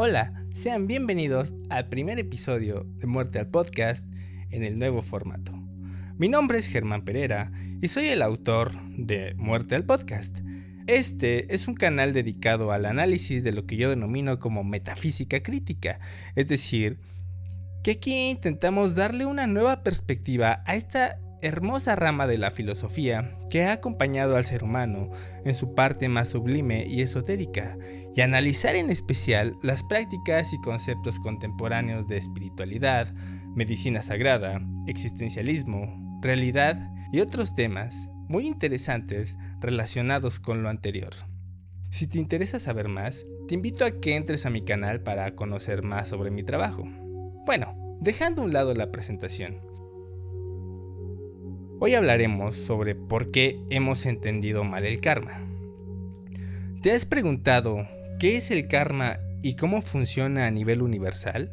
Hola, sean bienvenidos al primer episodio de Muerte al Podcast en el nuevo formato. Mi nombre es Germán Pereira y soy el autor de Muerte al Podcast. Este es un canal dedicado al análisis de lo que yo denomino como metafísica crítica, es decir, que aquí intentamos darle una nueva perspectiva a esta hermosa rama de la filosofía que ha acompañado al ser humano en su parte más sublime y esotérica, y analizar en especial las prácticas y conceptos contemporáneos de espiritualidad, medicina sagrada, existencialismo, realidad y otros temas muy interesantes relacionados con lo anterior. Si te interesa saber más, te invito a que entres a mi canal para conocer más sobre mi trabajo. Bueno, dejando a un lado la presentación, hoy hablaremos sobre por qué hemos entendido mal el karma. ¿Te has preguntado qué es el karma y cómo funciona a nivel universal?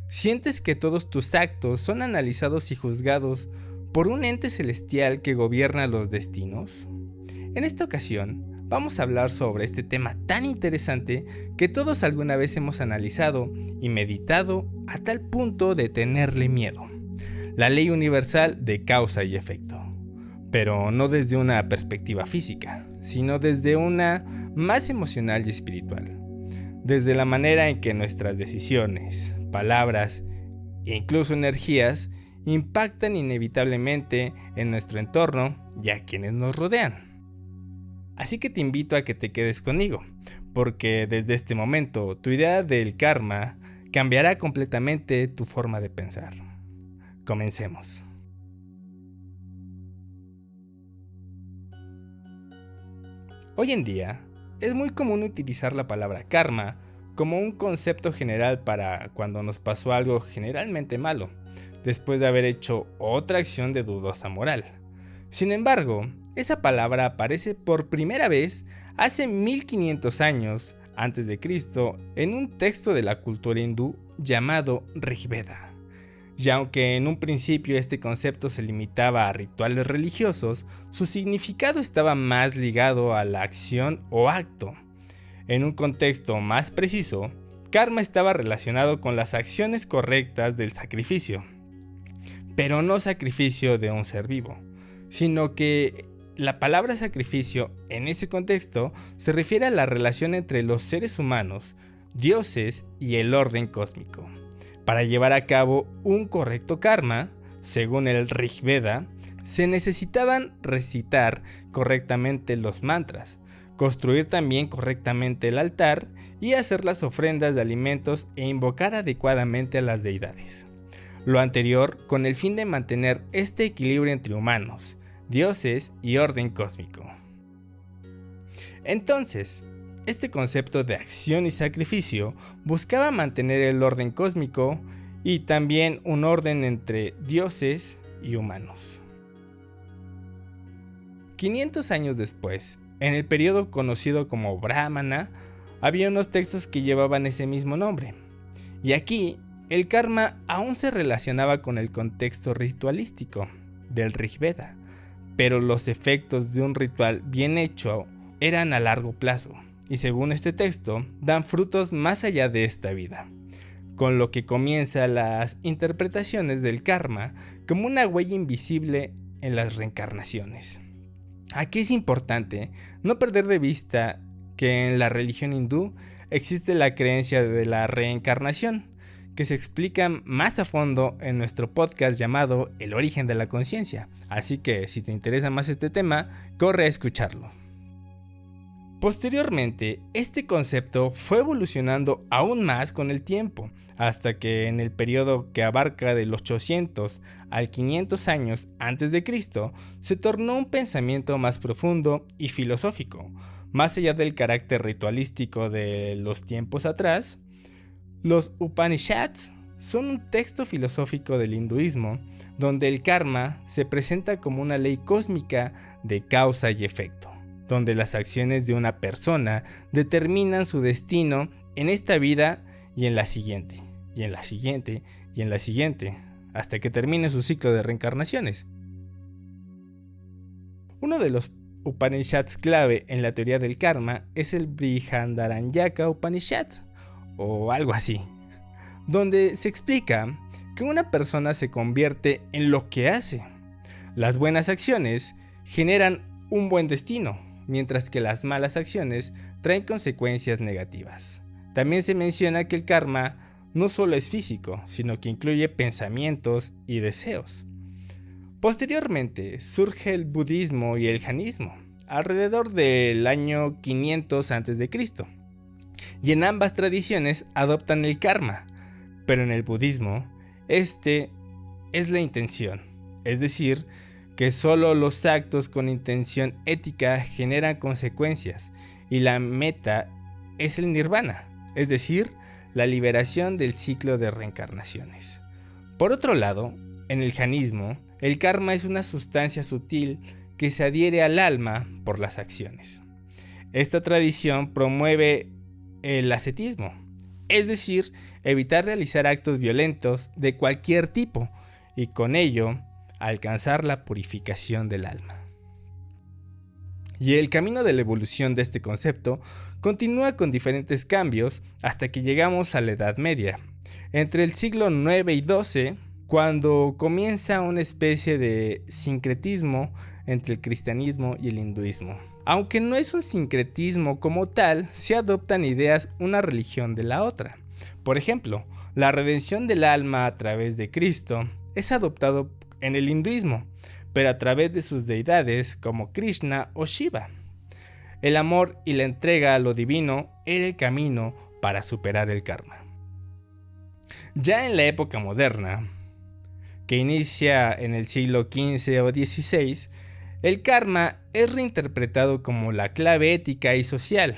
¿Sientes que todos tus actos son analizados y juzgados por un ente celestial que gobierna los destinos? En esta ocasión, vamos a hablar sobre este tema tan interesante que todos alguna vez hemos analizado y meditado a tal punto de tenerle miedo. La ley universal de causa y efecto, pero no desde una perspectiva física, sino desde una más emocional y espiritual. Desde la manera en que nuestras decisiones, palabras e incluso energías impactan inevitablemente en nuestro entorno y a quienes nos rodean. Así que te invito a que te quedes conmigo, porque desde este momento tu idea del karma cambiará completamente tu forma de pensar. Comencemos. Hoy en día, es muy común utilizar la palabra karma como un concepto general para cuando nos pasó algo generalmente malo, después de haber hecho otra acción de dudosa moral. Sin embargo, esa palabra aparece por primera vez hace 1500 años antes de Cristo en un texto de la cultura hindú llamado Rigveda. Y aunque en un principio este concepto se limitaba a rituales religiosos, su significado estaba más ligado a la acción o acto. En un contexto más preciso, karma estaba relacionado con las acciones correctas del sacrificio, pero no sacrificio de un ser vivo, sino que la palabra sacrificio en ese contexto se refiere a la relación entre los seres humanos, dioses y el orden cósmico. Para llevar a cabo un correcto karma, según el Rigveda, se necesitaban recitar correctamente los mantras, construir también correctamente el altar y hacer las ofrendas de alimentos e invocar adecuadamente a las deidades. Lo anterior con el fin de mantener este equilibrio entre humanos, dioses y orden cósmico. Entonces, este concepto de acción y sacrificio buscaba mantener el orden cósmico y también un orden entre dioses y humanos. 500 años después, en el periodo conocido como Brahmana, había unos textos que llevaban ese mismo nombre. Y aquí, el karma aún se relacionaba con el contexto ritualístico del Rigveda, pero los efectos de un ritual bien hecho eran a largo plazo. Y según este texto, dan frutos más allá de esta vida, con lo que comienzan las interpretaciones del karma como una huella invisible en las reencarnaciones. Aquí es importante no perder de vista que en la religión hindú existe la creencia de la reencarnación, que se explica más a fondo en nuestro podcast llamado El origen de la conciencia, así que si te interesa más este tema, corre a escucharlo. Posteriormente, este concepto fue evolucionando aún más con el tiempo, hasta que en el periodo que abarca del 800 al 500 años antes de Cristo, se tornó un pensamiento más profundo y filosófico. Más allá del carácter ritualístico de los tiempos atrás, los Upanishads son un texto filosófico del hinduismo, donde el karma se presenta como una ley cósmica de causa y efecto, donde las acciones de una persona determinan su destino en esta vida y en la siguiente, y en la siguiente, y en la siguiente, hasta que termine su ciclo de reencarnaciones. Uno de los Upanishads clave en la teoría del karma es el Brihadaranyaka Upanishad, o algo así, donde se explica que una persona se convierte en lo que hace. Las buenas acciones generan un buen destino, mientras que las malas acciones traen consecuencias negativas. También se menciona que el karma no solo es físico, sino que incluye pensamientos y deseos. Posteriormente surge el budismo y el jainismo, alrededor del año 500 a.C., y en ambas tradiciones adoptan el karma, pero en el budismo, este es la intención, es decir, que solo los actos con intención ética generan consecuencias, y la meta es el nirvana, es decir, la liberación del ciclo de reencarnaciones. Por otro lado, en el jainismo, el karma es una sustancia sutil que se adhiere al alma por las acciones. Esta tradición promueve el ascetismo, es decir, evitar realizar actos violentos de cualquier tipo y con ello alcanzar la purificación del alma. Y el camino de la evolución de este concepto continúa con diferentes cambios hasta que llegamos a la Edad Media, entre el siglo IX y XII, cuando comienza una especie de sincretismo entre el cristianismo y el hinduismo. Aunque no es un sincretismo como tal, se adoptan ideas una religión de la otra. Por ejemplo, la redención del alma a través de Cristo es adoptado en el hinduismo, pero a través de sus deidades como Krishna o Shiva. El amor y la entrega a lo divino era el camino para superar el karma. Ya en la época moderna, que inicia en el siglo XV o XVI, el karma es reinterpretado como la clave ética y social,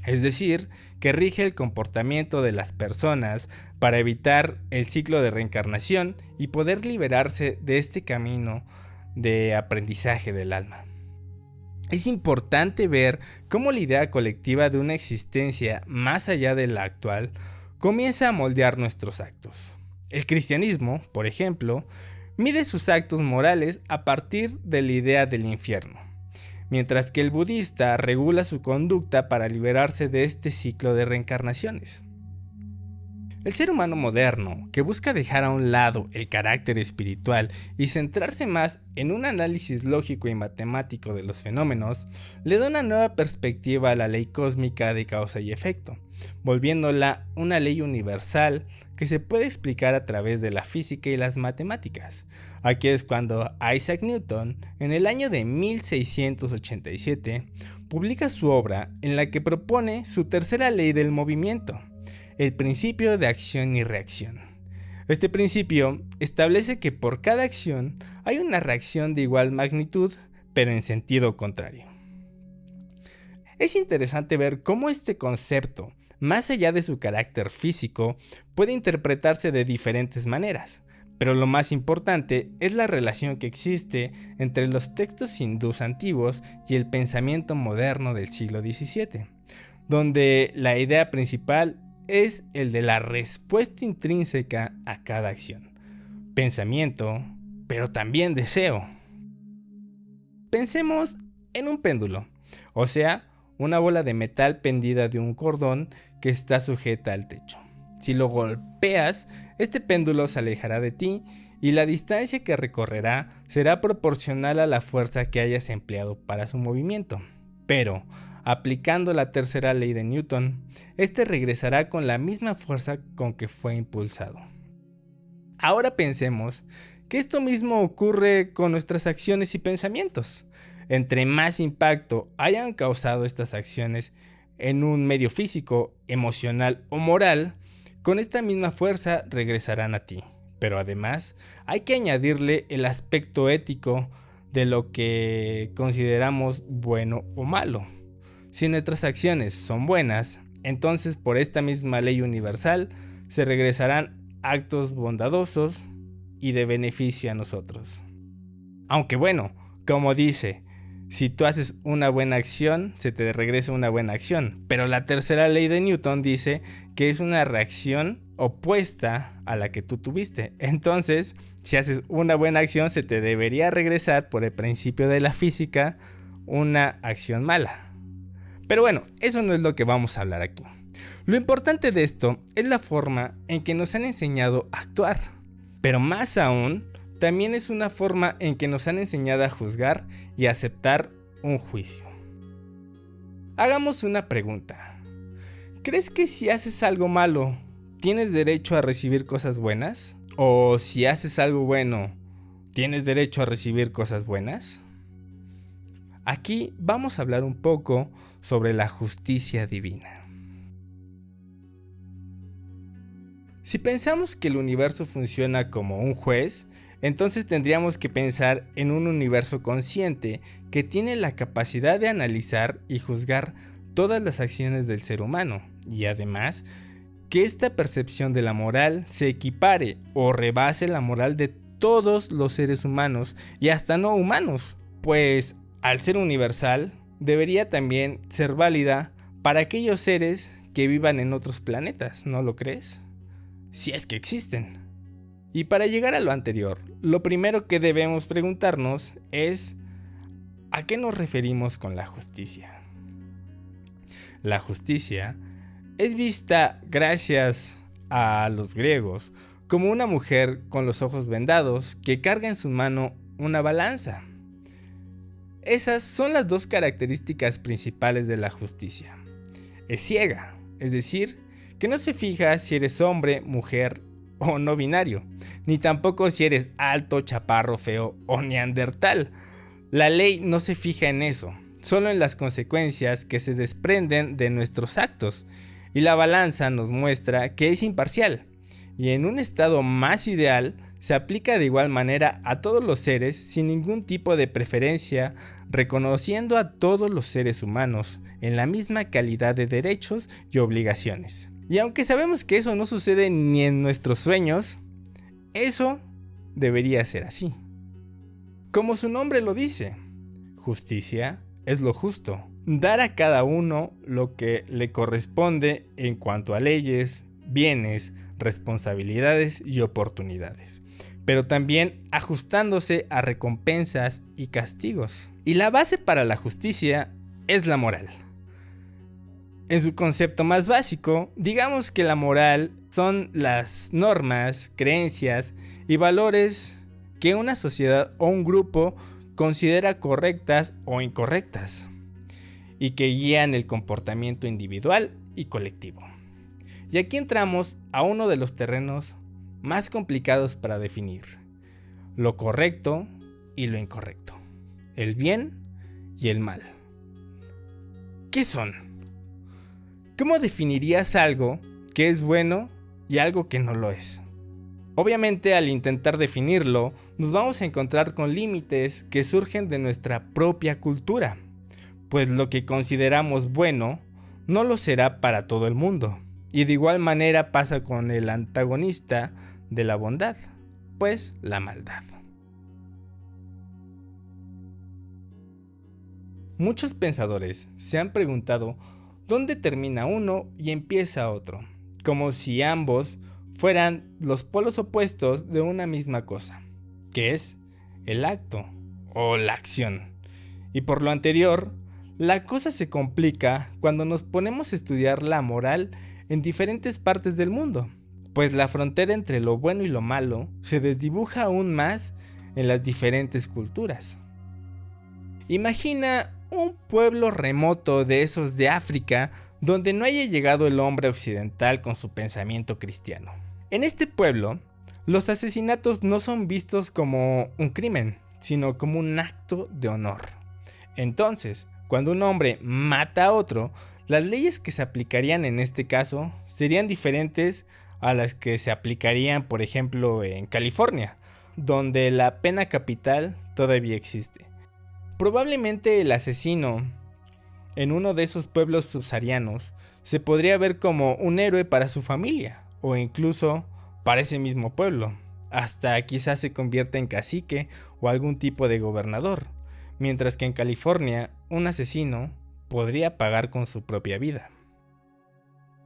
es decir, que rige el comportamiento de las personas para evitar el ciclo de reencarnación y poder liberarse de este camino de aprendizaje del alma. Es importante ver cómo la idea colectiva de una existencia más allá de la actual comienza a moldear nuestros actos. El cristianismo, por ejemplo, mide sus actos morales a partir de la idea del infierno, mientras que el budista regula su conducta para liberarse de este ciclo de reencarnaciones. El ser humano moderno, que busca dejar a un lado el carácter espiritual y centrarse más en un análisis lógico y matemático de los fenómenos, le da una nueva perspectiva a la ley cósmica de causa y efecto, volviéndola una ley universal que se puede explicar a través de la física y las matemáticas. Aquí es cuando Isaac Newton, en el año de 1687, publica su obra en la que propone su tercera ley del movimiento, el principio de acción y reacción. Este principio establece que por cada acción hay una reacción de igual magnitud, pero en sentido contrario. Es interesante ver cómo este concepto, más allá de su carácter físico, puede interpretarse de diferentes maneras, pero lo más importante es la relación que existe entre los textos hindús antiguos y el pensamiento moderno del siglo XVII, donde la idea principal es el de la respuesta intrínseca a cada acción, pensamiento, pero también deseo. Pensemos en un péndulo, o sea, una bola de metal pendida de un cordón que está sujeta al techo. Si lo golpeas, este péndulo se alejará de ti y la distancia que recorrerá será proporcional a la fuerza que hayas empleado para su movimiento. Pero, aplicando la tercera ley de Newton, este regresará con la misma fuerza con que fue impulsado. Ahora pensemos que esto mismo ocurre con nuestras acciones y pensamientos. Entre más impacto hayan causado estas acciones en un medio físico, emocional o moral, con esta misma fuerza regresarán a ti. Pero además hay que añadirle el aspecto ético de lo que consideramos bueno o malo. Si nuestras acciones son buenas, entonces por esta misma ley universal se regresarán actos bondadosos y de beneficio a nosotros. Aunque bueno, como dice, si tú haces una buena acción, se te regresa una buena acción. Pero la tercera ley de Newton dice que es una reacción opuesta a la que tú tuviste. Entonces, si haces una buena acción, se te debería regresar por el principio de la física una acción mala. Pero bueno, eso no es lo que vamos a hablar aquí. Lo importante de esto es la forma en que nos han enseñado a actuar, pero más aún, también es una forma en que nos han enseñado a juzgar y a aceptar un juicio. Hagamos una pregunta. ¿Crees que si haces algo malo, tienes derecho a recibir cosas buenas? ¿O si haces algo bueno, tienes derecho a recibir cosas buenas? Aquí vamos a hablar un poco sobre la justicia divina. Si pensamos que el universo funciona como un juez, entonces tendríamos que pensar en un universo consciente que tiene la capacidad de analizar y juzgar todas las acciones del ser humano, y además que esta percepción de la moral se equipare o rebase la moral de todos los seres humanos y hasta no humanos, pues al ser universal debería también ser válida para aquellos seres que vivan en otros planetas, ¿no lo crees? Si es que existen. Y para llegar a lo anterior, lo primero que debemos preguntarnos es ¿a qué nos referimos con la justicia? La justicia es vista, gracias a los griegos, como una mujer con los ojos vendados que carga en su mano una balanza. Esas son las dos características principales de la justicia. Es ciega, es decir, que no se fija si eres hombre, mujer o no binario, ni tampoco si eres alto, chaparro, feo o neandertal. La ley no se fija en eso, solo en las consecuencias que se desprenden de nuestros actos, y la balanza nos muestra que es imparcial, y en un estado más ideal se aplica de igual manera a todos los seres sin ningún tipo de preferencia, reconociendo a todos los seres humanos en la misma calidad de derechos y obligaciones. Y aunque sabemos que eso no sucede ni en nuestros sueños, eso debería ser así. Como su nombre lo dice, justicia es lo justo, dar a cada uno lo que le corresponde en cuanto a leyes, bienes, responsabilidades y oportunidades, pero también ajustándose a recompensas y castigos. Y la base para la justicia es la moral. En su concepto más básico, digamos que la moral son las normas, creencias y valores que una sociedad o un grupo considera correctas o incorrectas y que guían el comportamiento individual y colectivo. Y aquí entramos a uno de los terrenos más complicados para definir: lo correcto y lo incorrecto, el bien y el mal. ¿Qué son? ¿Cómo definirías algo que es bueno y algo que no lo es? Obviamente, al intentar definirlo, nos vamos a encontrar con límites que surgen de nuestra propia cultura, pues lo que consideramos bueno no lo será para todo el mundo. Y de igual manera pasa con el antagonista de la bondad, pues la maldad. Muchos pensadores se han preguntado dónde termina uno y empieza otro, como si ambos fueran los polos opuestos de una misma cosa, que es el acto o la acción. Y por lo anterior, la cosa se complica cuando nos ponemos a estudiar la moral en diferentes partes del mundo, pues la frontera entre lo bueno y lo malo se desdibuja aún más en las diferentes culturas. Imagina un pueblo remoto de esos de África donde no haya llegado el hombre occidental con su pensamiento cristiano. En este pueblo, los asesinatos no son vistos como un crimen, sino como un acto de honor. Entonces, cuando un hombre mata a otro, las leyes que se aplicarían en este caso serían diferentes a las que se aplicarían, por ejemplo, en California, donde la pena capital todavía existe. Probablemente el asesino en uno de esos pueblos subsaharianos se podría ver como un héroe para su familia, o incluso para ese mismo pueblo, hasta quizás se convierta en cacique o algún tipo de gobernador, mientras que en California un asesino podría pagar con su propia vida.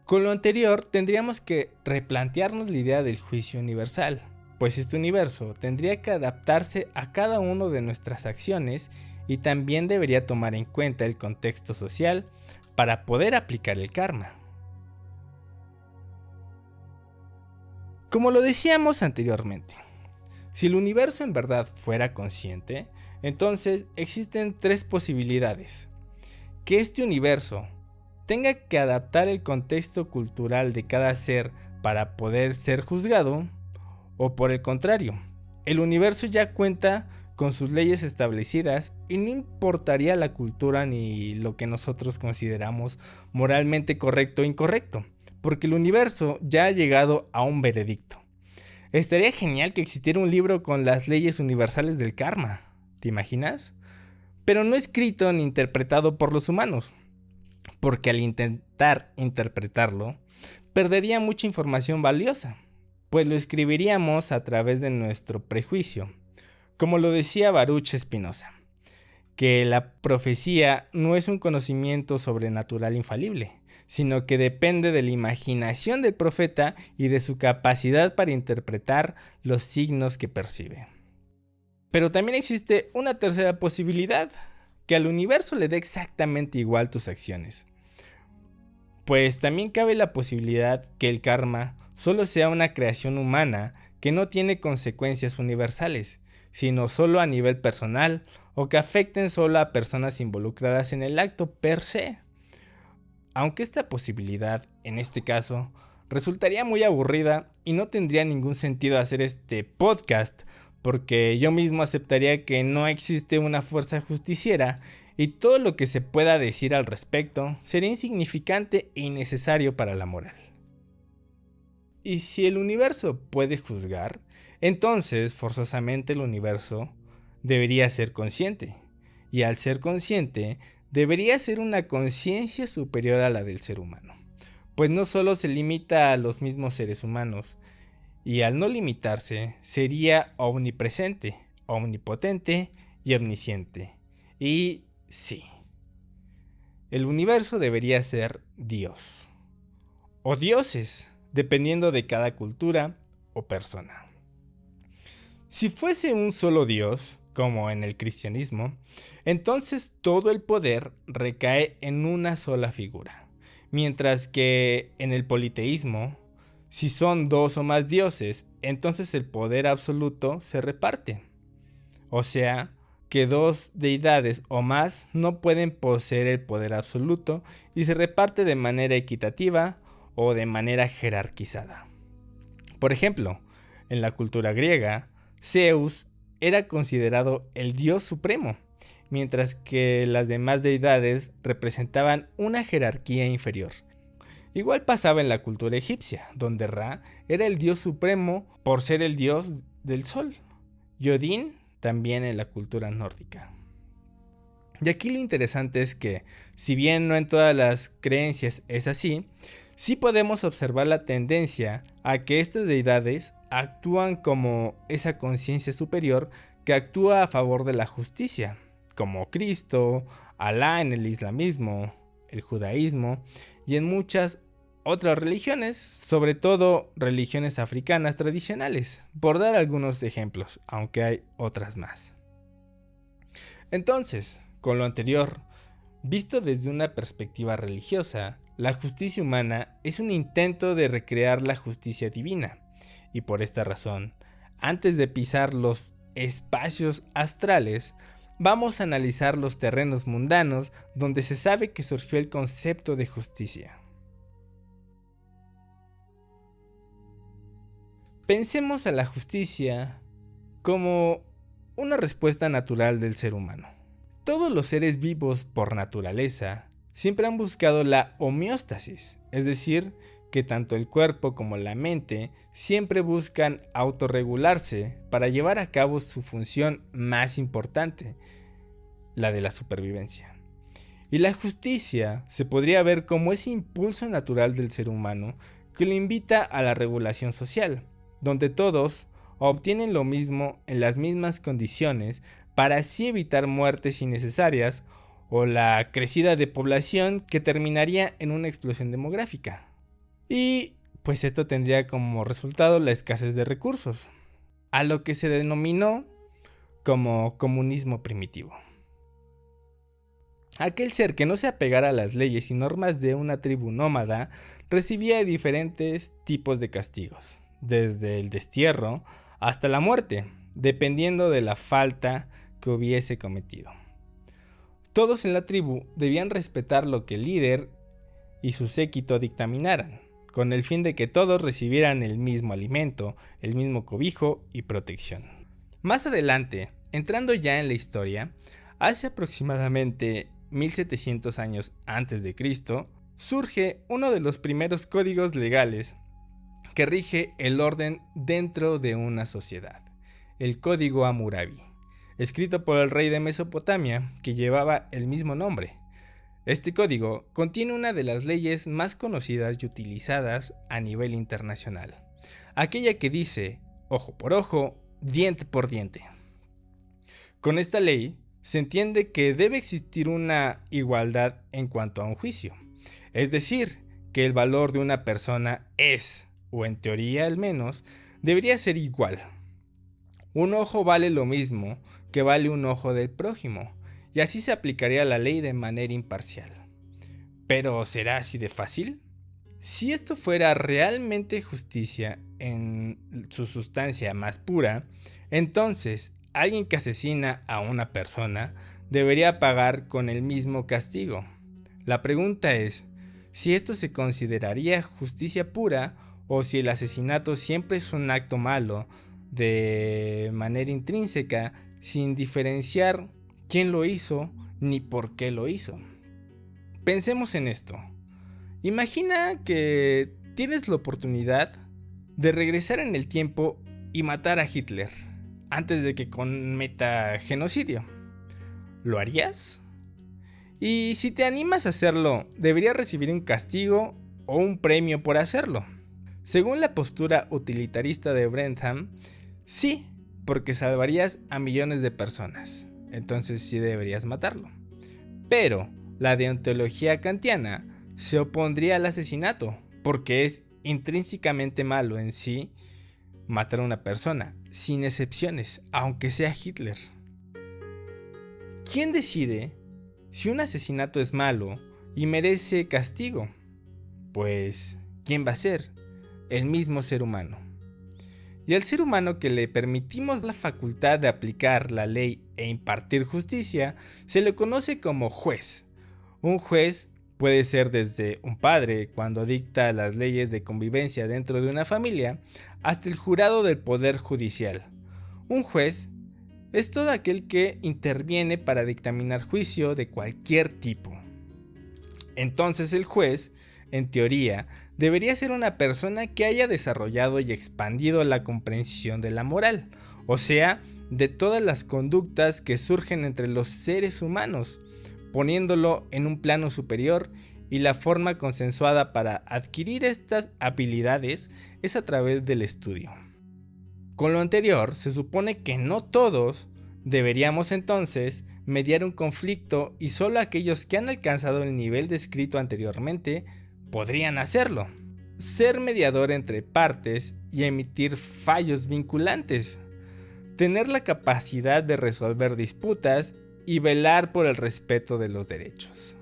Con lo anterior tendríamos que replantearnos la idea del juicio universal, pues este universo tendría que adaptarse a cada una de nuestras acciones y también debería tomar en cuenta el contexto social para poder aplicar el karma. Como lo decíamos anteriormente, si el universo en verdad fuera consciente, entonces existen tres posibilidades. Que este universo tenga que adaptar el contexto cultural de cada ser para poder ser juzgado, o por el contrario, el universo ya cuenta con sus leyes establecidas y no importaría la cultura ni lo que nosotros consideramos moralmente correcto o incorrecto, porque el universo ya ha llegado a un veredicto. Estaría genial que existiera un libro con las leyes universales del karma, ¿te imaginas? Pero no escrito ni interpretado por los humanos, porque al intentar interpretarlo, perdería mucha información valiosa, pues lo escribiríamos a través de nuestro prejuicio. Como lo decía Baruch Spinoza, que la profecía no es un conocimiento sobrenatural infalible, sino que depende de la imaginación del profeta y de su capacidad para interpretar los signos que percibe. Pero también existe una tercera posibilidad, que al universo le dé exactamente igual tus acciones. Pues también cabe la posibilidad que el karma solo sea una creación humana que no tiene consecuencias universales, sino solo a nivel personal o que afecten solo a personas involucradas en el acto per se. Aunque esta posibilidad, en este caso, resultaría muy aburrida y no tendría ningún sentido hacer este podcast, porque yo mismo aceptaría que no existe una fuerza justiciera y todo lo que se pueda decir al respecto sería insignificante e innecesario para la moral. Y si el universo puede juzgar, entonces forzosamente el universo debería ser consciente, y al ser consciente debería ser una conciencia superior a la del ser humano, pues no solo se limita a los mismos seres humanos, y al no limitarse sería omnipresente, omnipotente y omnisciente. Y sí, el universo debería ser Dios, o dioses, dependiendo de cada cultura o persona. Si fuese un solo Dios, como en el cristianismo, entonces todo el poder recae en una sola figura, mientras que en el politeísmo, si son dos o más dioses, entonces el poder absoluto se reparte. O sea, que dos deidades o más no pueden poseer el poder absoluto y se reparte de manera equitativa o de manera jerarquizada. Por ejemplo, en la cultura griega, Zeus era considerado el dios supremo, mientras que las demás deidades representaban una jerarquía inferior. Igual pasaba en la cultura egipcia, donde Ra era el dios supremo por ser el dios del sol, y Odín también en la cultura nórdica. Y aquí lo interesante es que, si bien no en todas las creencias es así, sí podemos observar la tendencia a que estas deidades actúan como esa conciencia superior que actúa a favor de la justicia, como Cristo, Alá en el islamismo, el judaísmo y en muchas otras religiones, sobre todo religiones africanas tradicionales, por dar algunos ejemplos, aunque hay otras más. Entonces, con lo anterior, visto desde una perspectiva religiosa, la justicia humana es un intento de recrear la justicia divina, y por esta razón, antes de pisar los espacios astrales, vamos a analizar los terrenos mundanos donde se sabe que surgió el concepto de justicia. Pensemos a la justicia como una respuesta natural del ser humano. Todos los seres vivos por naturaleza siempre han buscado la homeostasis, es decir, que tanto el cuerpo como la mente siempre buscan autorregularse para llevar a cabo su función más importante, la de la supervivencia. Y la justicia se podría ver como ese impulso natural del ser humano que lo invita a la regulación social, donde todos obtienen lo mismo en las mismas condiciones para así evitar muertes innecesarias o la crecida de población que terminaría en una explosión demográfica. Y pues esto tendría como resultado la escasez de recursos, a lo que se denominó como comunismo primitivo. Aquel ser que no se apegara a las leyes y normas de una tribu nómada recibía diferentes tipos de castigos, desde el destierro hasta la muerte, dependiendo de la falta que hubiese cometido. Todos en la tribu debían respetar lo que el líder y su séquito dictaminaran, con el fin de que todos recibieran el mismo alimento, el mismo cobijo y protección. Más adelante, entrando ya en la historia, hace aproximadamente 1700 años antes de Cristo, surge uno de los primeros códigos legales que rige el orden dentro de una sociedad, el Código Hammurabi, escrito por el rey de Mesopotamia que llevaba el mismo nombre. Este código contiene una de las leyes más conocidas y utilizadas a nivel internacional, aquella que dice ojo por ojo, diente por diente. Con esta ley se entiende que debe existir una igualdad en cuanto a un juicio, es decir, que el valor de una persona es, o en teoría al menos, debería ser igual. Un ojo vale lo mismo que vale un ojo del prójimo, y así se aplicaría la ley de manera imparcial. ¿Pero será así de fácil? Si esto fuera realmente justicia en su sustancia más pura, entonces alguien que asesina a una persona debería pagar con el mismo castigo. La pregunta es, si esto se consideraría justicia pura o si el asesinato siempre es un acto malo de manera intrínseca sin diferenciar quién lo hizo ni por qué lo hizo. Pensemos en esto. Imagina que tienes la oportunidad de regresar en el tiempo y matar a Hitler antes de que cometa genocidio. ¿Lo harías? Y si te animas a hacerlo, ¿deberías recibir un castigo o un premio por hacerlo? Según la postura utilitarista de Brenham, sí, porque salvarías a millones de personas. Entonces sí deberías matarlo. Pero la deontología kantiana se opondría al asesinato, porque es intrínsecamente malo en sí matar a una persona, sin excepciones, aunque sea Hitler. ¿Quién decide si un asesinato es malo y merece castigo? Pues, ¿quién va a ser? El mismo ser humano. Y al ser humano que le permitimos la facultad de aplicar la ley e impartir justicia, se le conoce como juez. Un juez puede ser desde un padre cuando dicta las leyes de convivencia dentro de una familia, hasta el jurado del Poder Judicial. Un juez es todo aquel que interviene para dictaminar juicio de cualquier tipo. Entonces el juez, en teoría, debería ser una persona que haya desarrollado y expandido la comprensión de la moral, o sea, de todas las conductas que surgen entre los seres humanos, poniéndolo en un plano superior, y la forma consensuada para adquirir estas habilidades es a través del estudio. Con lo anterior, se supone que no todos deberíamos entonces mediar un conflicto y solo aquellos que han alcanzado el nivel descrito anteriormente podrían hacerlo. Ser mediador entre partes y emitir fallos vinculantes. Tener la capacidad de resolver disputas y velar por el respeto de los derechos.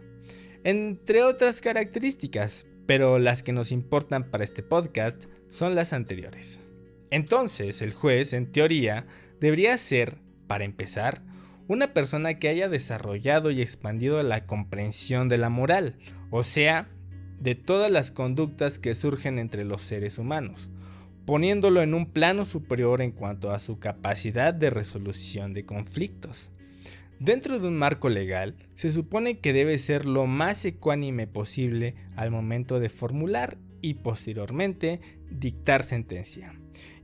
Entre otras características, pero las que nos importan para este podcast son las anteriores. Entonces, el juez, en teoría, debería ser, para empezar, una persona que haya desarrollado y expandido la comprensión de la moral, o sea, de todas las conductas que surgen entre los seres humanos, poniéndolo en un plano superior en cuanto a su capacidad de resolución de conflictos. Dentro de un marco legal, se supone que debe ser lo más ecuánime posible al momento de formular y posteriormente dictar sentencia.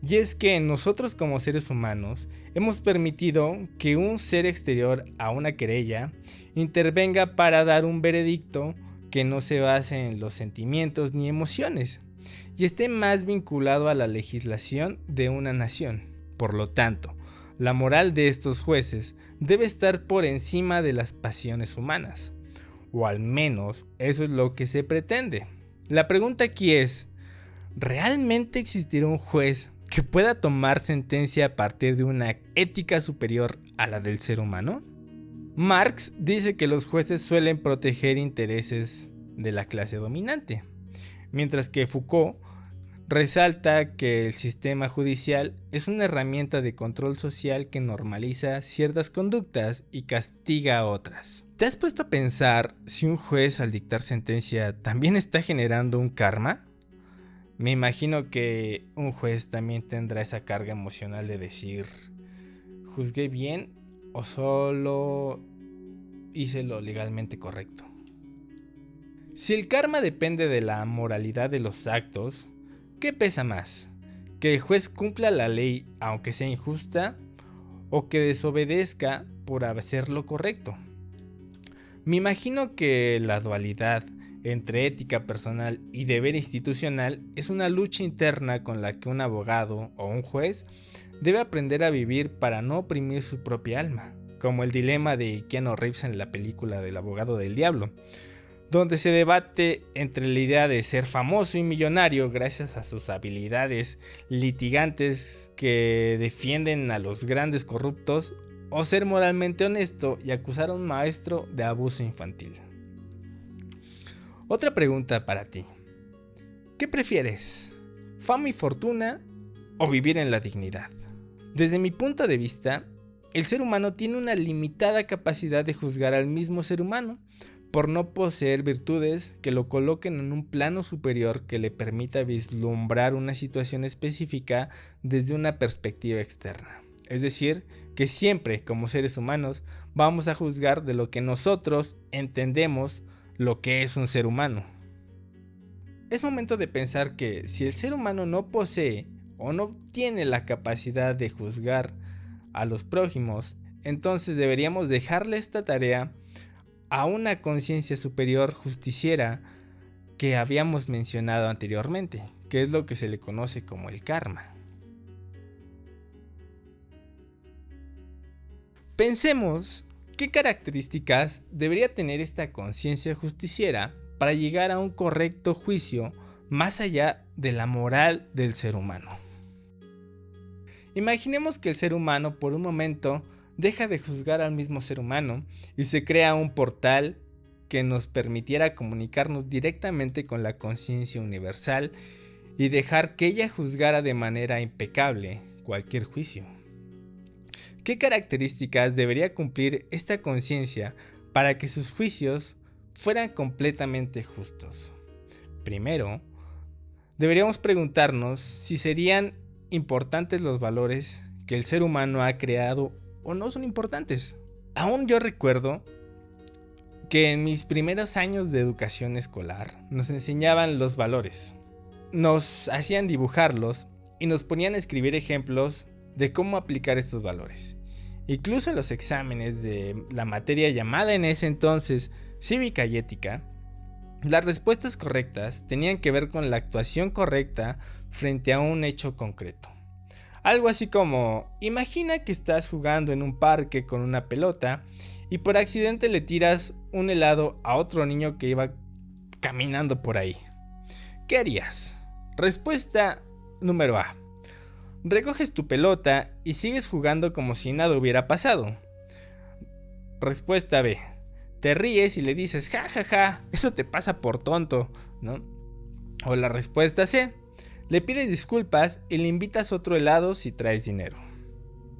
Y es que nosotros como seres humanos hemos permitido que un ser exterior a una querella intervenga para dar un veredicto que no se base en los sentimientos ni emociones y esté más vinculado a la legislación de una nación. Por lo tanto, la moral de estos jueces debe estar por encima de las pasiones humanas, o al menos eso es lo que se pretende. La pregunta aquí es, ¿realmente existirá un juez que pueda tomar sentencia a partir de una ética superior a la del ser humano? Marx dice que los jueces suelen proteger intereses de la clase dominante, mientras que Foucault resalta que el sistema judicial es una herramienta de control social que normaliza ciertas conductas y castiga a otras. ¿Te has puesto a pensar si un juez al dictar sentencia también está generando un karma? Me imagino que un juez también tendrá esa carga emocional de decir, ¿juzgué bien o solo hice lo legalmente correcto? Si el karma depende de la moralidad de los actos, ¿qué pesa más? ¿Que el juez cumpla la ley aunque sea injusta o que desobedezca por hacer lo correcto? Me imagino que la dualidad entre ética personal y deber institucional es una lucha interna con la que un abogado o un juez debe aprender a vivir para no oprimir su propia alma, como el dilema de Keanu Reeves en la película del abogado del diablo, donde se debate entre la idea de ser famoso y millonario gracias a sus habilidades litigantes que defienden a los grandes corruptos, o ser moralmente honesto y acusar a un maestro de abuso infantil. Otra pregunta para ti. ¿Qué prefieres? ¿Fama y fortuna o vivir en la dignidad? Desde mi punto de vista, el ser humano tiene una limitada capacidad de juzgar al mismo ser humano por no poseer virtudes que lo coloquen en un plano superior que le permita vislumbrar una situación específica desde una perspectiva externa. Es decir, que siempre como seres humanos vamos a juzgar de lo que nosotros entendemos lo que es un ser humano. Es momento de pensar que si el ser humano no posee o no tiene la capacidad de juzgar a los prójimos, entonces deberíamos dejarle esta tarea a una conciencia superior justiciera que habíamos mencionado anteriormente, que es lo que se le conoce como el karma. Pensemos qué características debería tener esta conciencia justiciera para llegar a un correcto juicio más allá de la moral del ser humano. Imaginemos que el ser humano por un momento deja de juzgar al mismo ser humano y se crea un portal que nos permitiera comunicarnos directamente con la conciencia universal y dejar que ella juzgara de manera impecable cualquier juicio. ¿Qué características debería cumplir esta conciencia para que sus juicios fueran completamente justos? Primero, deberíamos preguntarnos si serían importantes los valores que el ser humano ha creado o no son importantes. Aún yo recuerdo que en mis primeros años de educación escolar nos enseñaban los valores. Nos hacían dibujarlos y nos ponían a escribir ejemplos de cómo aplicar estos valores. Incluso en los exámenes de la materia llamada en ese entonces cívica y ética, las respuestas correctas tenían que ver con la actuación correcta frente a un hecho concreto. Algo así como, imagina que estás jugando en un parque con una pelota y por accidente le tiras un helado a otro niño que iba caminando por ahí. ¿Qué harías? Respuesta número A. Recoges tu pelota y sigues jugando como si nada hubiera pasado. Respuesta B. Te ríes y le dices, ja ja ja, eso te pasa por tonto, ¿no? O la respuesta C. Le pides disculpas y le invitas otro helado si traes dinero.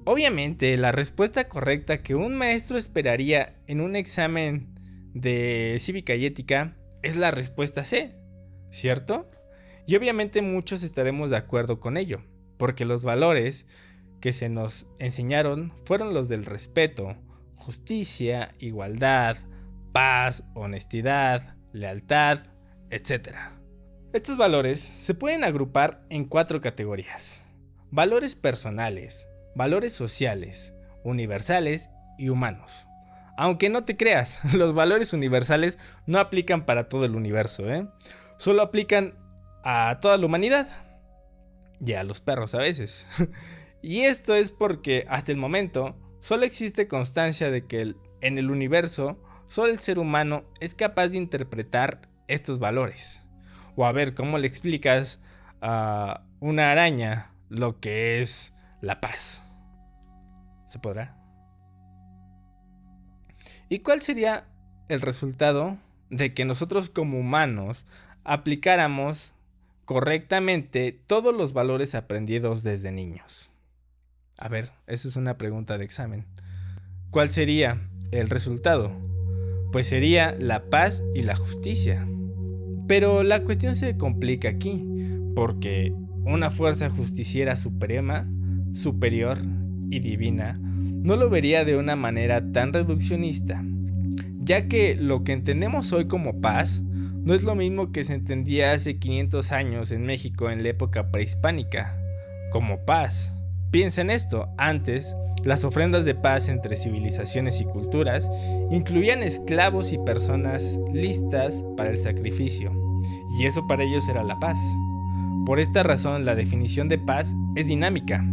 Obviamente, la respuesta correcta que un maestro esperaría en un examen de cívica y ética es la respuesta C, ¿cierto? Y obviamente muchos estaremos de acuerdo con ello, porque los valores que se nos enseñaron fueron los del respeto, justicia, igualdad, paz, honestidad, lealtad, etc. Estos valores se pueden agrupar en 4 categorías: valores personales, valores sociales, universales y humanos. Aunque no te creas, los valores universales no aplican para todo el universo, solo aplican a toda la humanidad y a los perros a veces. Y esto es porque hasta el momento solo existe constancia de que en el universo solo el ser humano es capaz de interpretar estos valores. O a ver, ¿cómo le explicas a una araña lo que es la paz? ¿Se podrá? ¿Y cuál sería el resultado de que nosotros como humanos aplicáramos correctamente todos los valores aprendidos desde niños. A ver, esa es una pregunta de examen. ¿Cuál sería el resultado? Pues sería la paz y la justicia. Pero la cuestión se complica aquí, porque una fuerza justiciera suprema, superior y divina no lo vería de una manera tan reduccionista, ya que lo que entendemos hoy como paz no es lo mismo que se entendía hace 500 años en México en la época prehispánica, como paz. Piensa en esto, antes, las ofrendas de paz entre civilizaciones y culturas incluían esclavos y personas listas para el sacrificio, y eso para ellos era la paz. Por esta razón, la definición de paz es dinámica,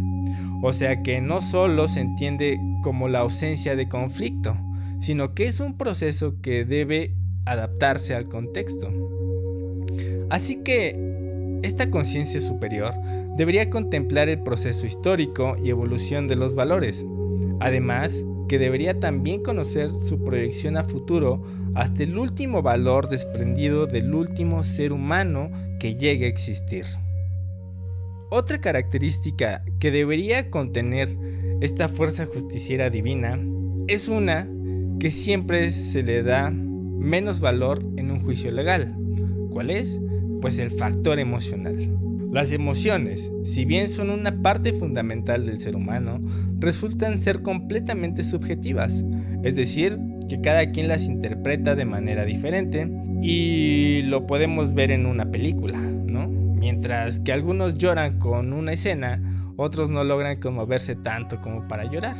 o sea que no solo se entiende como la ausencia de conflicto, sino que es un proceso que debe adaptarse al contexto. Así que esta conciencia superior debería contemplar el proceso histórico y evolución de los valores, además que debería también conocer su proyección a futuro hasta el último valor desprendido del último ser humano que llegue a existir. Otra característica que debería contener esta fuerza justiciera divina es una que siempre se le da menos valor en un juicio legal. ¿Cuál es? Pues el factor emocional. Las emociones, si bien son una parte fundamental del ser humano, resultan ser completamente subjetivas, es decir, que cada quien las interpreta de manera diferente y lo podemos ver en una película, ¿no? Mientras que algunos lloran con una escena, otros no logran conmoverse tanto como para llorar.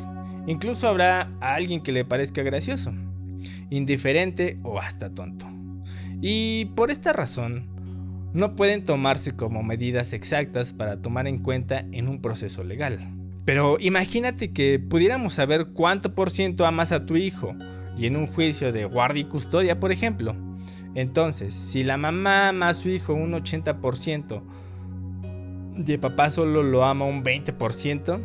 Incluso habrá a alguien que le parezca gracioso, indiferente o hasta tonto. Y por esta razón, no pueden tomarse como medidas exactas para tomar en cuenta en un proceso legal. Pero imagínate que pudiéramos saber cuánto por ciento amas a tu hijo, y en un juicio de guardia y custodia, por ejemplo. Entonces, si la mamá ama a su hijo un 80% y el papá solo lo ama un 20%,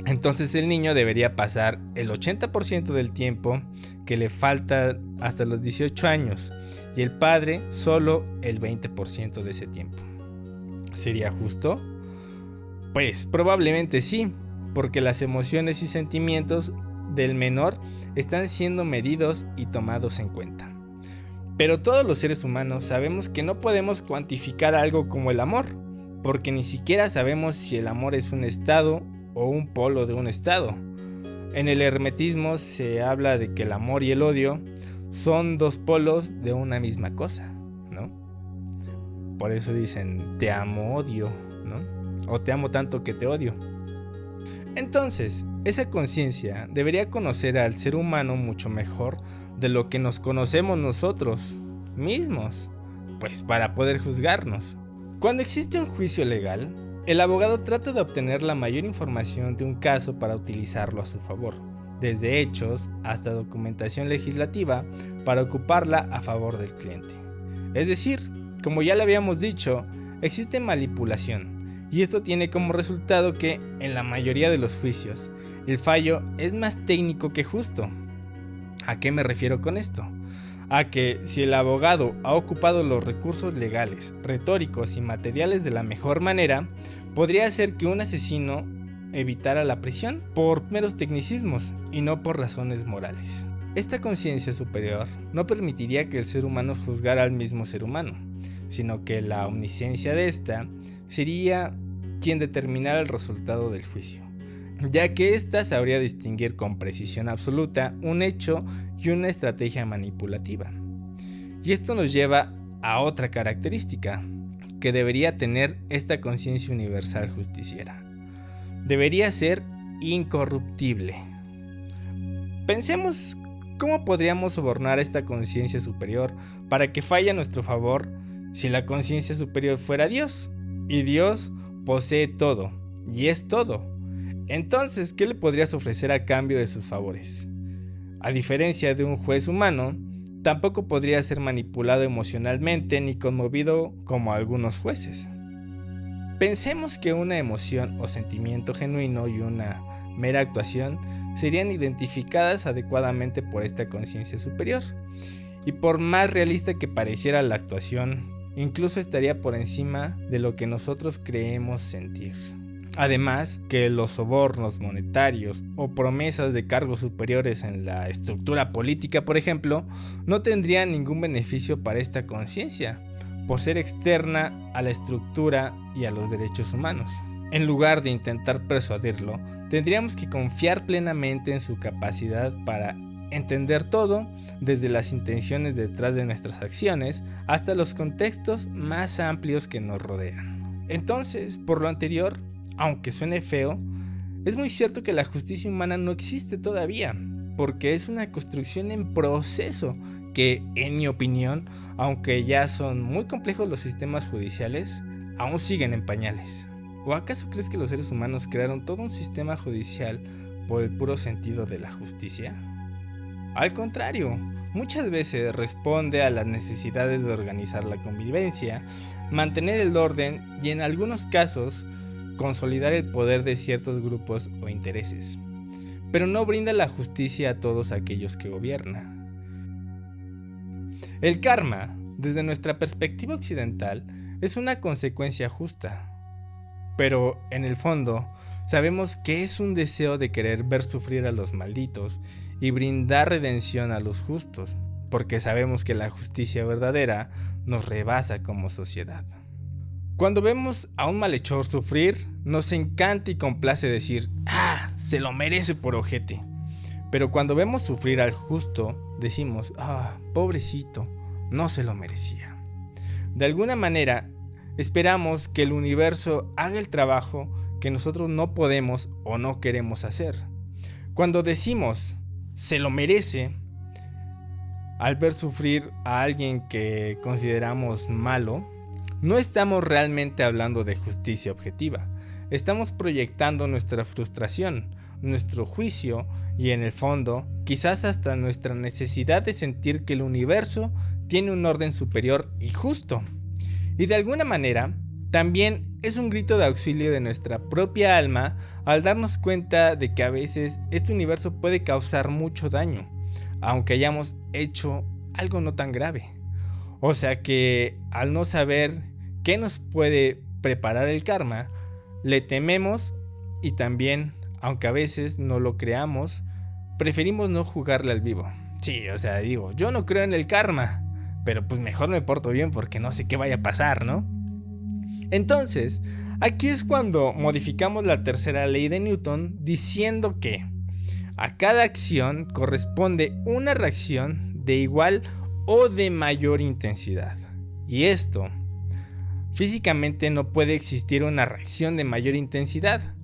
entonces el niño debería pasar el 80% del tiempo que le falta hasta los 18 años y el padre solo el 20% de ese tiempo. ¿Sería justo? Pues probablemente sí, porque las emociones y sentimientos del menor están siendo medidos y tomados en cuenta. Pero todos los seres humanos sabemos que no podemos cuantificar algo como el amor, porque ni siquiera sabemos si el amor es un estado o un polo de un estado. En el hermetismo se habla de que el amor y el odio son dos polos de una misma cosa, ¿no? Por eso dicen te amo, odio, ¿no? O te amo tanto que te odio. Entonces, esa conciencia debería conocer al ser humano mucho mejor de lo que nos conocemos nosotros mismos, pues para poder juzgarnos. Cuando existe un juicio legal, el abogado trata de obtener la mayor información de un caso para utilizarlo a su favor, desde hechos hasta documentación legislativa para ocuparla a favor del cliente. Es decir, como ya le habíamos dicho, existe manipulación, y esto tiene como resultado que, en la mayoría de los juicios, el fallo es más técnico que justo. ¿A qué me refiero con esto? A que si el abogado ha ocupado los recursos legales, retóricos y materiales de la mejor manera, podría hacer que un asesino evitara la prisión por meros tecnicismos y no por razones morales. Esta conciencia superior no permitiría que el ser humano juzgara al mismo ser humano, sino que la omnisciencia de ésta sería quien determinara el resultado del juicio, ya que ésta sabría distinguir con precisión absoluta un hecho y una estrategia manipulativa. Y esto nos lleva a otra característica que debería tener esta conciencia universal justiciera. Debería ser incorruptible. Pensemos cómo podríamos sobornar esta conciencia superior para que falle a nuestro favor si la conciencia superior fuera Dios, y Dios posee todo, y es todo. Entonces, ¿qué le podrías ofrecer a cambio de sus favores? A diferencia de un juez humano, tampoco podría ser manipulado emocionalmente ni conmovido como algunos jueces. Pensemos que una emoción o sentimiento genuino y una mera actuación serían identificadas adecuadamente por esta conciencia superior. Y por más realista que pareciera la actuación, incluso estaría por encima de lo que nosotros creemos sentir. Además, que los sobornos monetarios o promesas de cargos superiores en la estructura política, por ejemplo, no tendrían ningún beneficio para esta conciencia, por ser externa a la estructura y a los derechos humanos. En lugar de intentar persuadirlo, tendríamos que confiar plenamente en su capacidad para entender todo, desde las intenciones detrás de nuestras acciones hasta los contextos más amplios que nos rodean. Entonces, por lo anterior, aunque suene feo, es muy cierto que la justicia humana no existe todavía, porque es una construcción en proceso que, en mi opinión, aunque ya son muy complejos los sistemas judiciales, aún siguen en pañales. ¿O acaso crees que los seres humanos crearon todo un sistema judicial por el puro sentido de la justicia? Al contrario, muchas veces responde a las necesidades de organizar la convivencia, mantener el orden y, en algunos casos, consolidar el poder de ciertos grupos o intereses, pero no brinda la justicia a todos aquellos que gobierna. El karma, desde nuestra perspectiva occidental, es una consecuencia justa, pero en el fondo sabemos que es un deseo de querer ver sufrir a los malditos y brindar redención a los justos, porque sabemos que la justicia verdadera nos rebasa como sociedad. Cuando vemos a un malhechor sufrir, nos encanta y complace decir, ¡ah! Se lo merece por ojete. Pero cuando vemos sufrir al justo, decimos, ¡ah! Pobrecito, no se lo merecía. De alguna manera, esperamos que el universo haga el trabajo que nosotros no podemos o no queremos hacer. Cuando decimos, se lo merece, al ver sufrir a alguien que consideramos malo, no estamos realmente hablando de justicia objetiva. Estamos proyectando nuestra frustración, nuestro juicio y, en el fondo, quizás hasta nuestra necesidad de sentir que el universo tiene un orden superior y justo. Y de alguna manera, también es un grito de auxilio de nuestra propia alma al darnos cuenta de que a veces este universo puede causar mucho daño, aunque hayamos hecho algo no tan grave. O sea que, al no saber qué nos puede preparar el karma, le tememos y también, aunque a veces no lo creamos, preferimos no jugarle al vivo. Sí, o sea, digo, yo no creo en el karma, pero pues mejor me porto bien porque no sé qué vaya a pasar, ¿no? Entonces, aquí es cuando modificamos la tercera ley de Newton diciendo que a cada acción corresponde una reacción de igual o de mayor intensidad. Y esto, físicamente no puede existir una reacción de mayor intensidad,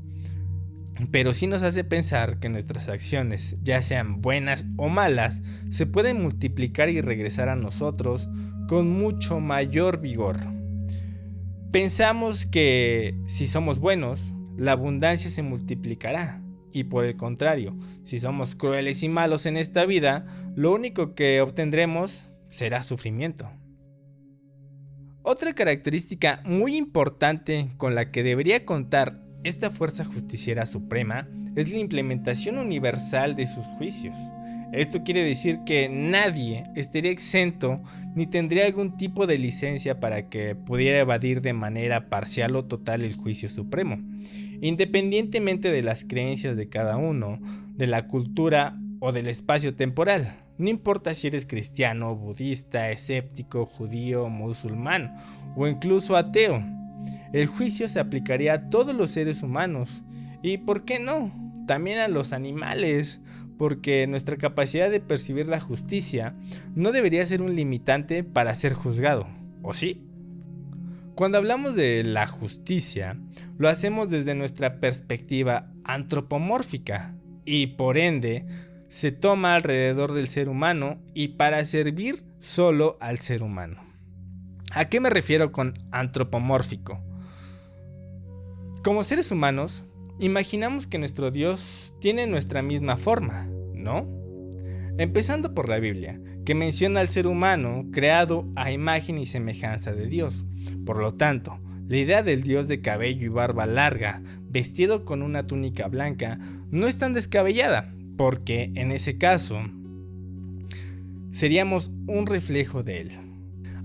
pero sí nos hace pensar que nuestras acciones, ya sean buenas o malas, se pueden multiplicar y regresar a nosotros con mucho mayor vigor. Pensamos que si somos buenos, la abundancia se multiplicará, y por el contrario, si somos crueles y malos en esta vida, lo único que obtendremos será sufrimiento. Otra característica muy importante con la que debería contar esta fuerza justiciera suprema es la implementación universal de sus juicios. Esto quiere decir que nadie estaría exento ni tendría algún tipo de licencia para que pudiera evadir de manera parcial o total el juicio supremo, independientemente de las creencias de cada uno, de la cultura o del espacio temporal. No importa si eres cristiano, budista, escéptico, judío, musulmán o incluso ateo. El juicio se aplicaría a todos los seres humanos y, ¿por qué no?, también a los animales, porque nuestra capacidad de percibir la justicia no debería ser un limitante para ser juzgado, ¿o sí? Cuando hablamos de la justicia, lo hacemos desde nuestra perspectiva antropomórfica y, por ende, se toma alrededor del ser humano y para servir solo al ser humano. ¿A qué me refiero con antropomórfico? Como seres humanos, imaginamos que nuestro Dios tiene nuestra misma forma, ¿no? Empezando por la Biblia, que menciona al ser humano creado a imagen y semejanza de Dios. Por lo tanto, la idea del Dios de cabello y barba larga, vestido con una túnica blanca, no es tan descabellada, porque en ese caso seríamos un reflejo de él.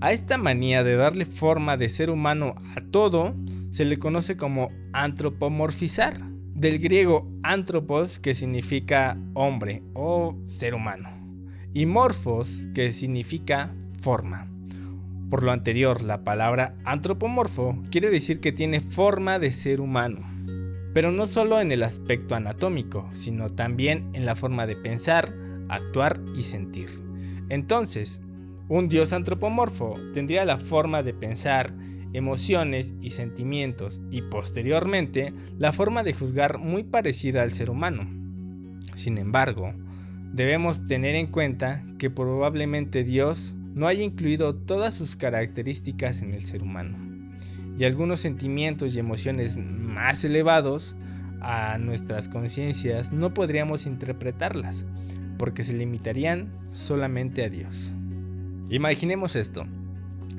A esta manía de darle forma de ser humano a todo se le conoce como antropomorfizar, del griego anthropos, que significa hombre o ser humano, y morphos, que significa forma. Por lo anterior, la palabra antropomorfo quiere decir que tiene forma de ser humano, pero no solo en el aspecto anatómico, sino también en la forma de pensar, actuar y sentir. Entonces, un dios antropomorfo tendría la forma de pensar, emociones y sentimientos, y posteriormente la forma de juzgar muy parecida al ser humano. Sin embargo, debemos tener en cuenta que probablemente Dios no haya incluido todas sus características en el ser humano, y algunos sentimientos y emociones más elevados a nuestras conciencias no podríamos interpretarlas, porque se limitarían solamente a Dios. Imaginemos esto: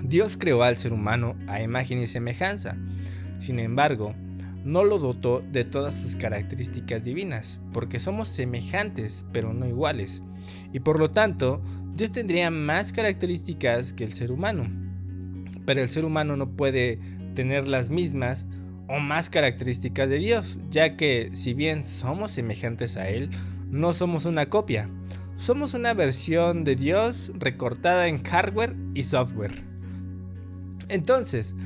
Dios creó al ser humano a imagen y semejanza, sin embargo, no lo dotó de todas sus características divinas, porque somos semejantes pero no iguales, y por lo tanto, Dios tendría más características que el ser humano, pero el ser humano no puede tener las mismas o más características de Dios, ya que si bien somos semejantes a Él, no somos una copia, somos una versión de Dios recortada en hardware y software. Entonces,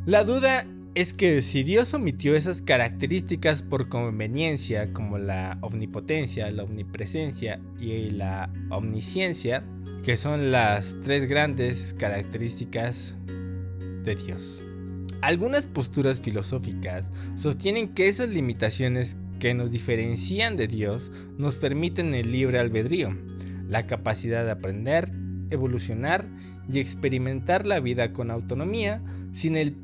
la duda es que si Dios omitió esas características por conveniencia, como la omnipotencia, la omnipresencia y la omnisciencia, que son las tres grandes características de Dios. Algunas posturas filosóficas sostienen que esas limitaciones que nos diferencian de Dios nos permiten el libre albedrío, la capacidad de aprender, evolucionar y experimentar la vida con autonomía, sin el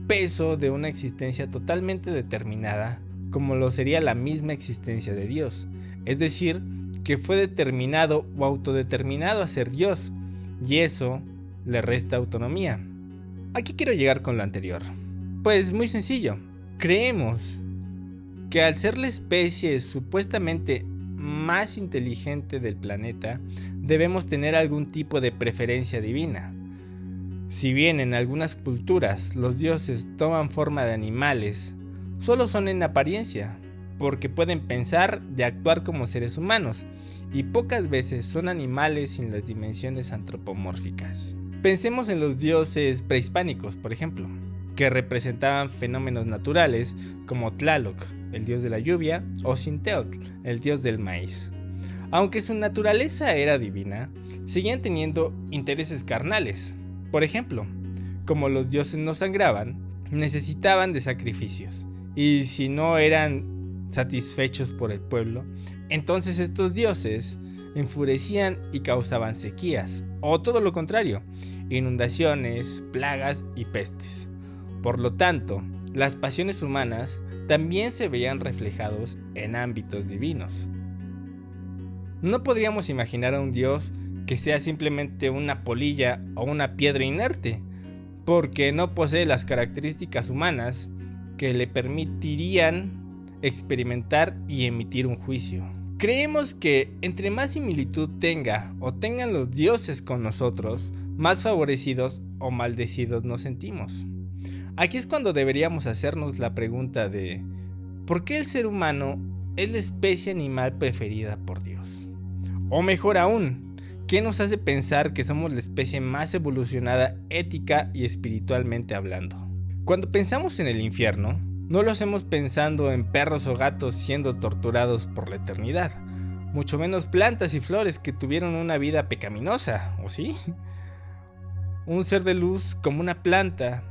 peso de una existencia totalmente determinada, como lo sería la misma existencia de Dios, es decir, que fue determinado o autodeterminado a ser Dios, y eso le resta autonomía. Aquí quiero llegar con lo anterior. Pues muy sencillo, creemos que al ser la especie supuestamente más inteligente del planeta, debemos tener algún tipo de preferencia divina. Si bien en algunas culturas los dioses toman forma de animales, solo son en apariencia, porque pueden pensar y actuar como seres humanos, y pocas veces son animales sin las dimensiones antropomórficas. Pensemos en los dioses prehispánicos, por ejemplo, que representaban fenómenos naturales como Tlaloc, el dios de la lluvia, o Sinteotl, el dios del maíz. Aunque su naturaleza era divina, seguían teniendo intereses carnales. Por ejemplo, como los dioses no sangraban, necesitaban de sacrificios, y si no eran satisfechos por el pueblo, entonces estos dioses enfurecían y causaban sequías, o todo lo contrario, inundaciones, plagas y pestes. Por lo tanto, las pasiones humanas también se veían reflejados en ámbitos divinos. No podríamos imaginar a un dios que sea simplemente una polilla o una piedra inerte, porque no posee las características humanas que le permitirían experimentar y emitir un juicio. Creemos que entre más similitud tenga o tengan los dioses con nosotros, más favorecidos o maldecidos nos sentimos. Aquí es cuando deberíamos hacernos la pregunta de ¿por qué el ser humano es la especie animal preferida por Dios? O mejor aún, ¿qué nos hace pensar que somos la especie más evolucionada ética y espiritualmente hablando? Cuando pensamos en el infierno, no lo hacemos pensando en perros o gatos siendo torturados por la eternidad, mucho menos plantas y flores que tuvieron una vida pecaminosa, ¿o sí? Un ser de luz como una planta,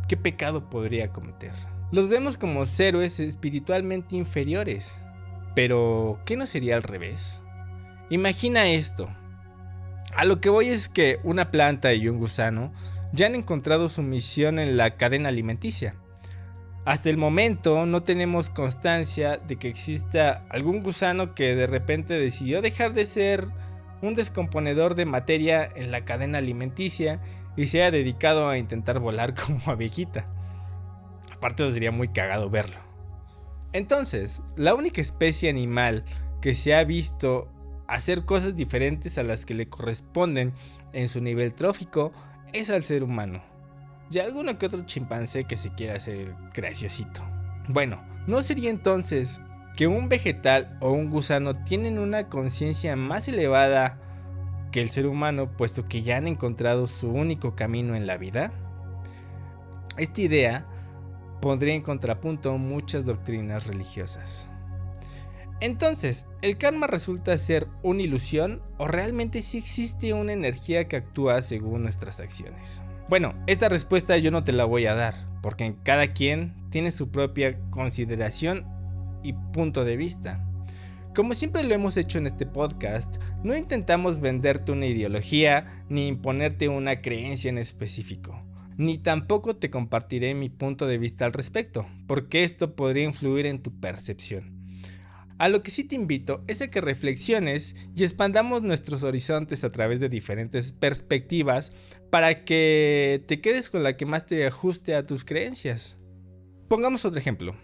¿qué pecado podría cometer? Los vemos como héroes espiritualmente inferiores, pero ¿qué no sería al revés? Imagina esto. A lo que voy es que una planta y un gusano ya han encontrado su misión en la cadena alimenticia. Hasta el momento no tenemos constancia de que exista algún gusano que de repente decidió dejar de ser un descomponedor de materia en la cadena alimenticia y se haya dedicado a intentar volar como abejita. Aparte sería muy cagado verlo. Entonces, la única especie animal que se ha visto hacer cosas diferentes a las que le corresponden en su nivel trófico es al ser humano. Y alguno que otro chimpancé que se quiera hacer graciosito. Bueno, ¿no sería entonces que un vegetal o un gusano tienen una conciencia más elevada que el ser humano, puesto que ya han encontrado su único camino en la vida? Esta idea pondría en contrapunto muchas doctrinas religiosas. Entonces, ¿el karma resulta ser una ilusión o realmente sí existe una energía que actúa según nuestras acciones? Bueno, esta respuesta yo no te la voy a dar, porque cada quien tiene su propia consideración y punto de vista. Como siempre lo hemos hecho en este podcast, no intentamos venderte una ideología ni imponerte una creencia en específico, ni tampoco te compartiré mi punto de vista al respecto, porque esto podría influir en tu percepción. A lo que sí te invito es a que reflexiones y expandamos nuestros horizontes a través de diferentes perspectivas para que te quedes con la que más te ajuste a tus creencias. Pongamos otro ejemplo.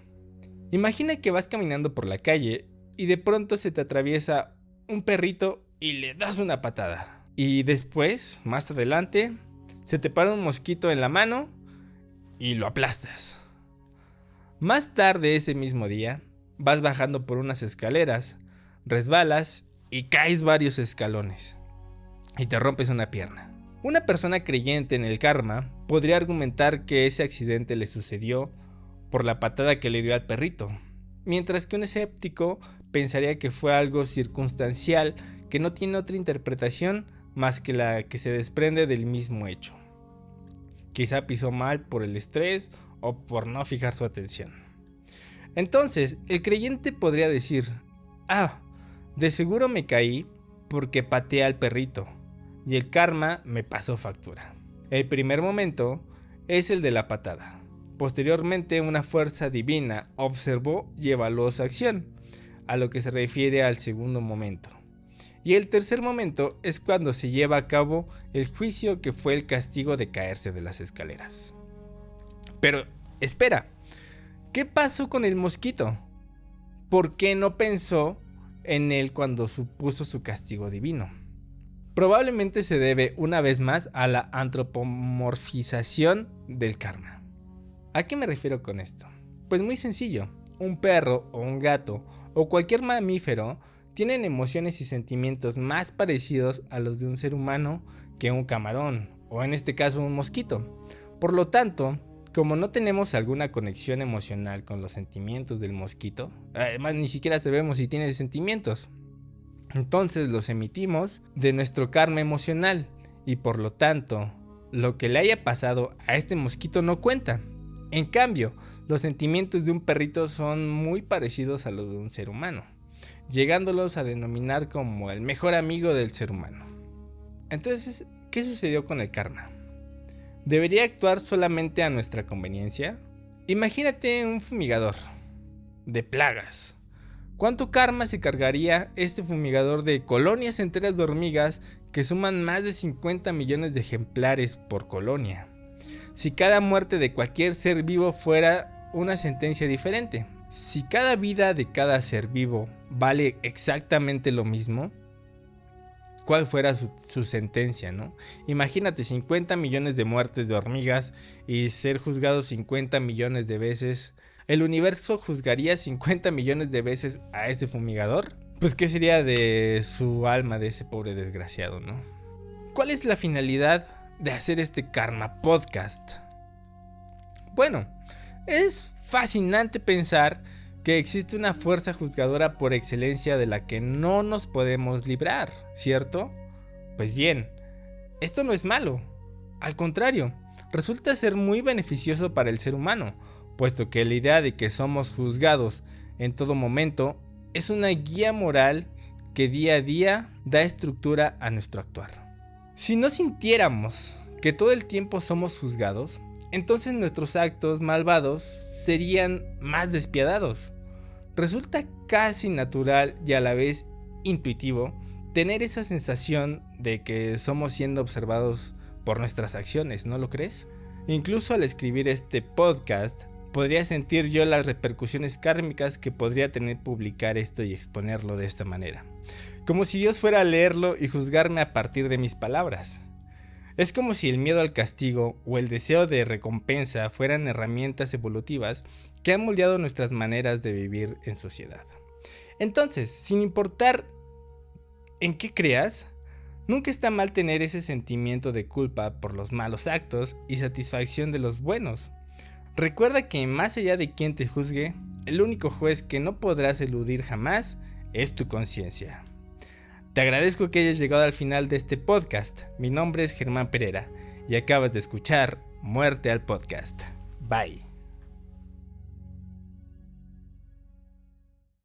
Imagina que vas caminando por la calle y de pronto se te atraviesa un perrito y le das una patada. Y después, más adelante, se te para un mosquito en la mano y lo aplastas. Más tarde ese mismo día, vas bajando por unas escaleras, resbalas y caes varios escalones y te rompes una pierna. Una persona creyente en el karma podría argumentar que ese accidente le sucedió por la patada que le dio al perrito, mientras que un escéptico pensaría que fue algo circunstancial que no tiene otra interpretación más que la que se desprende del mismo hecho. Quizá pisó mal por el estrés o por no fijar su atención. Entonces, el creyente podría decir: de seguro me caí porque pateé al perrito y el karma me pasó factura. El primer momento es el de la patada. Posteriormente, una fuerza divina observó y evaluó su acción, a lo que se refiere al segundo momento. Y el tercer momento es cuando se lleva a cabo el juicio, que fue el castigo de caerse de las escaleras. Pero, espera. ¿Qué pasó con el mosquito? ¿Por qué no pensó en él cuando supuso su castigo divino? Probablemente se debe una vez más a la antropomorfización del karma. ¿A qué me refiero con esto? Pues muy sencillo. Un perro o un gato o cualquier mamífero tienen emociones y sentimientos más parecidos a los de un ser humano que un camarón, o en este caso un mosquito. Por lo tanto, como no tenemos alguna conexión emocional con los sentimientos del mosquito, además ni siquiera sabemos si tiene sentimientos, entonces los emitimos de nuestro karma emocional y por lo tanto, lo que le haya pasado a este mosquito no cuenta. En cambio, los sentimientos de un perrito son muy parecidos a los de un ser humano, llegándolos a denominar como el mejor amigo del ser humano. Entonces, ¿qué sucedió con el karma? ¿Debería actuar solamente a nuestra conveniencia? Imagínate un fumigador de plagas. ¿Cuánto karma se cargaría este fumigador de colonias enteras de hormigas que suman más de 50 millones de ejemplares por colonia? Si cada muerte de cualquier ser vivo fuera una sentencia diferente. Si cada vida de cada ser vivo vale exactamente lo mismo, ¿cuál fuera su sentencia, no? Imagínate 50 millones de muertes de hormigas y ser juzgado 50 millones de veces. ¿El universo juzgaría 50 millones de veces a ese fumigador? Pues ¿qué sería de su alma, de ese pobre desgraciado, no? ¿Cuál es la finalidad de hacer este Karma Podcast? Bueno, es fascinante pensar que existe una fuerza juzgadora por excelencia de la que no nos podemos librar, ¿cierto? Pues bien, esto no es malo. Al contrario, resulta ser muy beneficioso para el ser humano, puesto que la idea de que somos juzgados en todo momento es una guía moral que día a día da estructura a nuestro actuar. Si no sintiéramos que todo el tiempo somos juzgados, entonces nuestros actos malvados serían más despiadados. Resulta casi natural y a la vez intuitivo tener esa sensación de que somos siendo observados por nuestras acciones, ¿no lo crees? Incluso al escribir este podcast, podría sentir yo las repercusiones kármicas que podría tener publicar esto y exponerlo de esta manera. Como si Dios fuera a leerlo y juzgarme a partir de mis palabras. Es como si el miedo al castigo o el deseo de recompensa fueran herramientas evolutivas que han moldeado nuestras maneras de vivir en sociedad. Entonces, sin importar en qué creas, nunca está mal tener ese sentimiento de culpa por los malos actos y satisfacción de los buenos. Recuerda que más allá de quien te juzgue, el único juez que no podrás eludir jamás es tu conciencia. Te agradezco que hayas llegado al final de este podcast. Mi nombre es Germán Pereira y acabas de escuchar Muerte al Podcast. Bye.